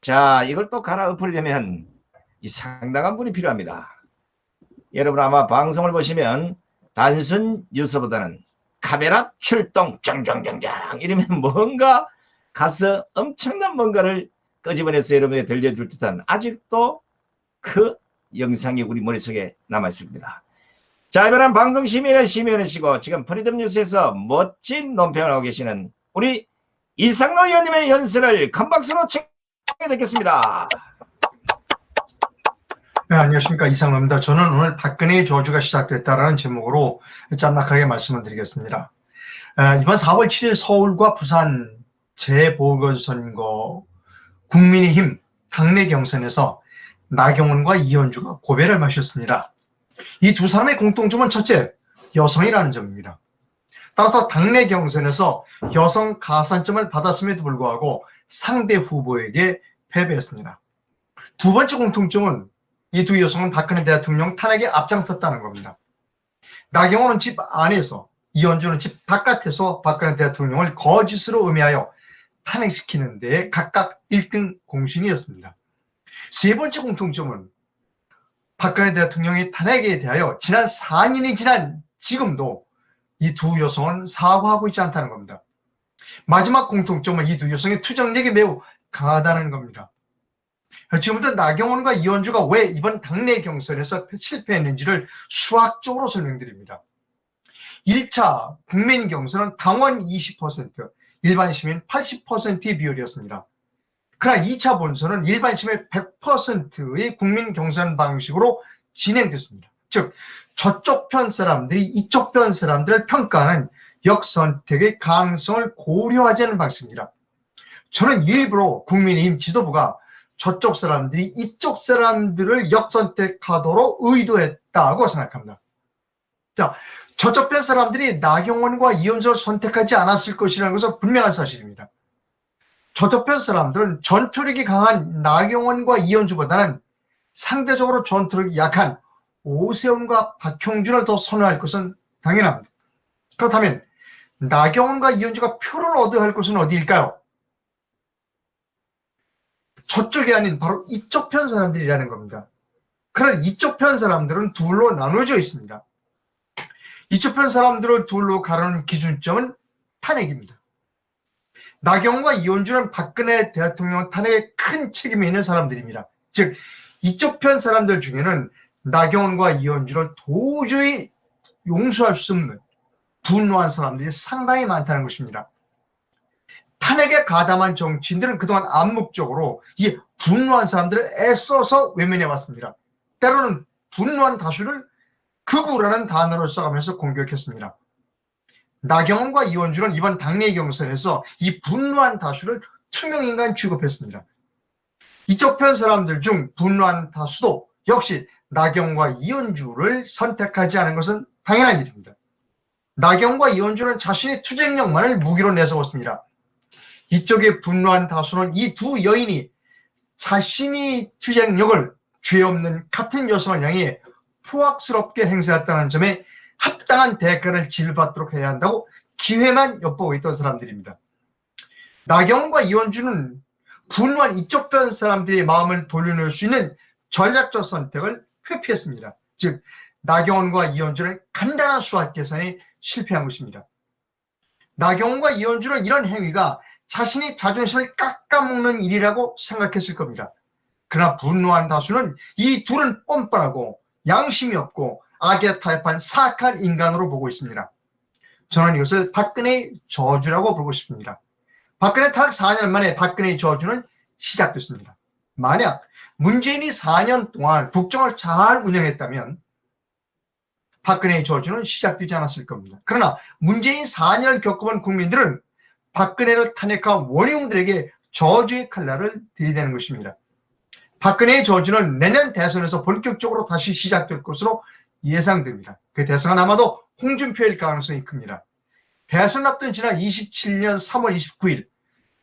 자, 이걸 또 갈아엎으려면 이 상당한 분이 필요합니다. 여러분 아마 방송을 보시면 단순 뉴스보다는 카메라 출동 짱짱짱짱 이러면 뭔가 가서 엄청난 뭔가를 끄집어내서 여러분에게 들려줄 듯한 아직도 그 영상이 우리 머릿속에 남아있습니다. 자, 이번엔 방송 시민의 시민이시고 지금 프리덤 뉴스에서 멋진 논평을 하고 계시는 우리 이상로 의원님의 연설을 큰 박수로 청해 듣겠습니다. 네, 안녕하십니까. 이상로입니다. 저는 오늘 박근혜의 저주가 시작됐다라는 제목으로 짤막하게 말씀을 드리겠습니다. 이번 4월 7일 서울과 부산 재보궐선거 국민의힘 당내 경선에서 나경원과 이현주가 고배를 마셨습니다. 이 두 사람의 공통점은 첫째, 여성이라는 점입니다. 따라서 당내 경선에서 여성 가산점을 받았음에도 불구하고 상대 후보에게 패배했습니다. 두 번째 공통점은 이 두 여성은 박근혜 대통령 탄핵에 앞장섰다는 겁니다. 나경원은 집 안에서, 이현주는 집 바깥에서 박근혜 대통령을 거짓으로 음해하여 탄핵시키는 데 각각 1등 공신이었습니다. 세 번째 공통점은 박근혜 대통령의 탄핵에 대하여 지난 4년이 지난 지금도 이 두 여성은 사과하고 있지 않다는 겁니다. 마지막 공통점은 이 두 여성의 투정력이 매우 강하다는 겁니다. 지금부터 나경원과 이현주가 왜 이번 당내 경선에서 실패했는지를 수학적으로 설명드립니다. 1차 국민 경선은 당원 20%, 일반 시민 80%의 비율이었습니다. 그러나 2차 본선은 일반 시민 100%의 국민 경선 방식으로 진행됐습니다. 즉, 저쪽 편 사람들이 이쪽 편 사람들을 평가하는 역선택의 가능성을 고려하지 않는 방식입니다. 저는 일부러 국민의힘 지도부가 저쪽 사람들이 이쪽 사람들을 역선택하도록 의도했다고 생각합니다. 자, 저쪽 편 사람들이 나경원과 이현주를 선택하지 않았을 것이라는 것은 분명한 사실입니다. 저쪽 편 사람들은 전투력이 강한 나경원과 이현주보다는 상대적으로 전투력이 약한 오세훈과 박형준을 더 선호할 것은 당연합니다. 그렇다면 나경원과 이현주가 표를 얻어야 할 것은 어디일까요? 저쪽이 아닌 바로 이쪽 편 사람들이라는 겁니다. 그러나 이쪽 편 사람들은 둘로 나눠져 있습니다. 이쪽 편 사람들을 둘로 가르는 기준점은 탄핵입니다. 나경원과 이현주는 박근혜 대통령 탄핵에 큰 책임이 있는 사람들입니다. 즉, 이쪽 편 사람들 중에는 나경원과 이현주를 도저히 용서할 수 없는 분노한 사람들이 상당히 많다는 것입니다. 탄핵에 가담한 정치인들은 그동안 암묵적으로 이 분노한 사람들을 애써서 외면해왔습니다. 때로는 분노한 다수를 극우라는 단어를 써가면서 공격했습니다. 나경원과 이현주는 이번 당내 경선에서 이 분노한 다수를 투명인간 취급했습니다. 이쪽 편 사람들 중 분노한 다수도 역시 나경원과 이현주를 선택하지 않은 것은 당연한 일입니다. 나경원과 이현주는 자신의 투쟁력만을 무기로 내세웠습니다. 이쪽의 분노한 다수는 이 두 여인이 자신이 투쟁력을 죄 없는 같은 여성을 향해 포악스럽게 행세했다는 점에 합당한 대가를 지불받도록 해야 한다고 기회만 엿보고 있던 사람들입니다. 나경원과 이현주는 분노한 이쪽 편 사람들의 마음을 돌려놓을 수 있는 전략적 선택을 회피했습니다. 즉, 나경원과 이현주는 간단한 수학 계산에 실패한 것입니다. 나경원과 이현주는 이런 행위가 자신이 자존심을 깎아먹는 일이라고 생각했을 겁니다. 그러나 분노한 다수는 이 둘은 뻔뻔하고 양심이 없고 악에 타협한 사악한 인간으로 보고 있습니다. 저는 이것을 박근혜의 저주라고 부르고 싶습니다. 박근혜 탄핵 4년 만에 박근혜의 저주는 시작됐습니다. 만약 문재인이 4년 동안 국정을 잘 운영했다면 박근혜의 저주는 시작되지 않았을 겁니다. 그러나 문재인 4년을 겪어본 국민들은 박근혜를 탄핵한 원흉들에게 저주의 칼날을 들이대는 것입니다. 박근혜의 저주는 내년 대선에서 본격적으로 다시 시작될 것으로 예상됩니다. 그 대선은 아마도 홍준표일 가능성이 큽니다. 대선 앞둔 지난 27년 3월 29일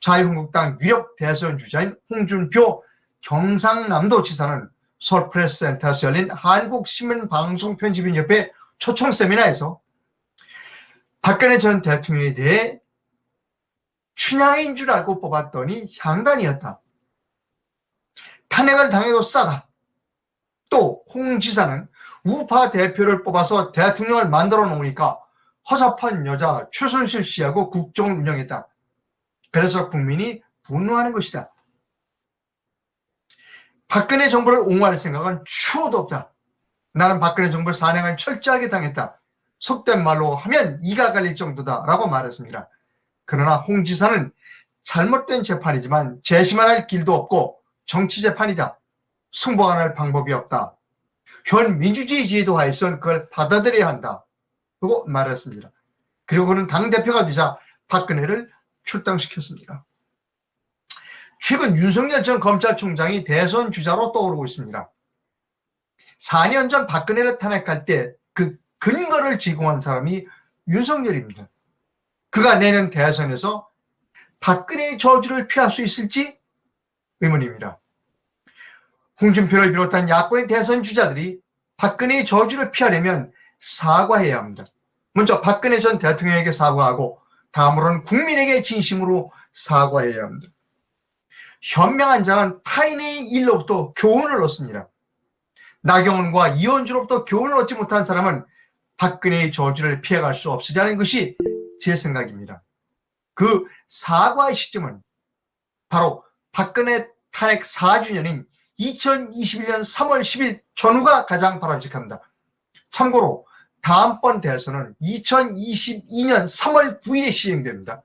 자유한국당 유력 대선 주자인 홍준표 경상남도지사는 서울프레스센터에서 열린 한국신문방송편집인협회 초청 세미나에서 박근혜 전 대통령에 대해 춘향인 줄 알고 뽑았더니 향단이었다. 탄핵을 당해도 싸다. 또 홍 지사는 우파 대표를 뽑아서 대통령을 만들어 놓으니까 허접한 여자 최순실 씨하고 국정을 운영했다. 그래서 국민이 분노하는 것이다. 박근혜 정부를 옹호할 생각은 추호도 없다. 나는 박근혜 정부를 4년간 철저하게 당했다. 속된 말로 하면 이가 갈릴 정도다 라고 말했습니다. 그러나 홍 지사는 잘못된 재판이지만 재심할 길도 없고 정치 재판이다. 승복할 방법이 없다. 현 민주주의 제도 하에선 그걸 받아들여야 한다. 라고 말했습니다. 그리고 그는 당대표가 되자 박근혜를 출당시켰습니다. 최근 윤석열 전 검찰총장이 대선 주자로 떠오르고 있습니다. 4년 전 박근혜를 탄핵할 때 그 근거를 제공한 사람이 윤석열입니다. 그가 내년 대선에서 박근혜의 저주를 피할 수 있을지 의문입니다. 홍준표를 비롯한 야권의 대선 주자들이 박근혜의 저주를 피하려면 사과해야 합니다. 먼저 박근혜 전 대통령에게 사과하고 다음으로는 국민에게 진심으로 사과해야 합니다. 현명한 자는 타인의 일로부터 교훈을 얻습니다. 나경원과 이현주로부터 교훈을 얻지 못한 사람은 박근혜의 저주를 피해갈 수 없으리라는 것이 제 생각입니다. 그 사과의 시점은 바로 박근혜 탄핵 4주년인 2021년 3월 10일 전후가 가장 바람직합니다. 참고로 다음번 대선은 2022년 3월 9일에 시행됩니다.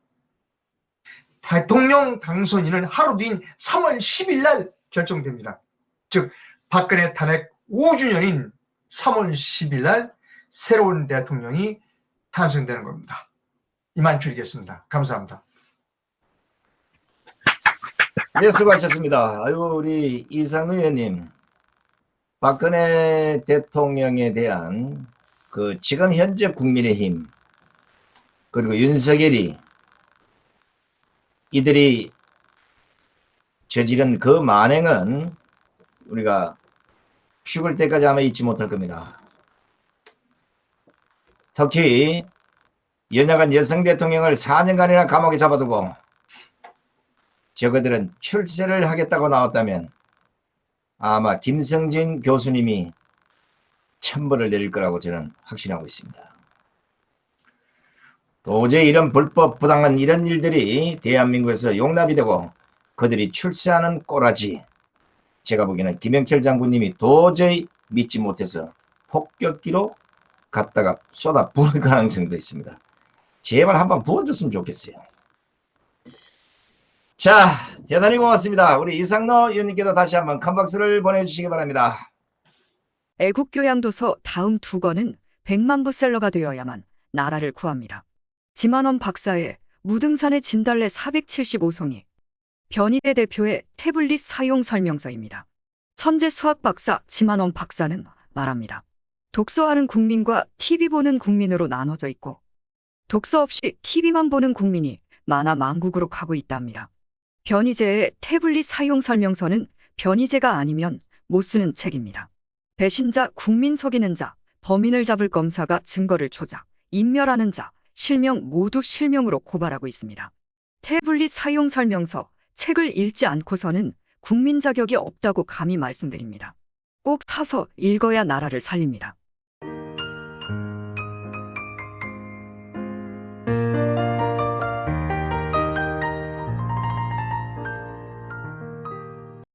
대통령 당선인은 하루 뒤인 3월 10일 날 결정됩니다. 즉 박근혜 탄핵 5주년인 3월 10일 날 새로운 대통령이 탄생되는 겁니다. 이만 줄이겠습니다. 감사합니다. 네, 수고하셨습니다. 아유, 우리 이상우 의원님, 박근혜 대통령에 대한 그 지금 현재 국민의힘 그리고 윤석열이 이들이 저지른 그 만행은 우리가 죽을 때까지 아마 잊지 못할 겁니다. 특히 연약한 여성 대통령을 4년간이나 감옥에 잡아두고 저그들은 출세를 하겠다고 나왔다면 아마 김성진 교수님이 천벌을 내릴 거라고 저는 확신하고 있습니다. 도저히 이런 불법 부당한 이런 일들이 대한민국에서 용납이 되고 그들이 출세하는 꼬라지, 제가 보기에는 김영철 장군님이 도저히 믿지 못해서 폭격기로 갖다가 쏟아 부을 가능성도 있습니다. 제발 한번 부어줬으면 좋겠어요. 자, 대단히 고맙습니다. 우리 이상로 의원님께도 다시 한번 큰 박수를 보내주시기 바랍니다. 애국교양도서 다음 두 권은 100만 부셀러가 되어야만 나라를 구합니다. 지만원 박사의 무등산의 진달래 475송이, 변희대 대표의 태블릿 사용 설명서입니다. 천재 수학 박사 지만원 박사는 말합니다. 독서하는 국민과 TV 보는 국민으로 나눠져 있고 독서 없이 TV만 보는 국민이 만화 망국으로 가고 있답니다. 변희재의 태블릿 사용 설명서는 변희재가 아니면 못 쓰는 책입니다. 배신자, 국민 속이는 자, 범인을 잡을 검사가 증거를 조작, 인멸하는 자, 실명 모두 실명으로 고발하고 있습니다. 태블릿 사용 설명서, 책을 읽지 않고서는 국민 자격이 없다고 감히 말씀드립니다. 꼭 사서 읽어야 나라를 살립니다.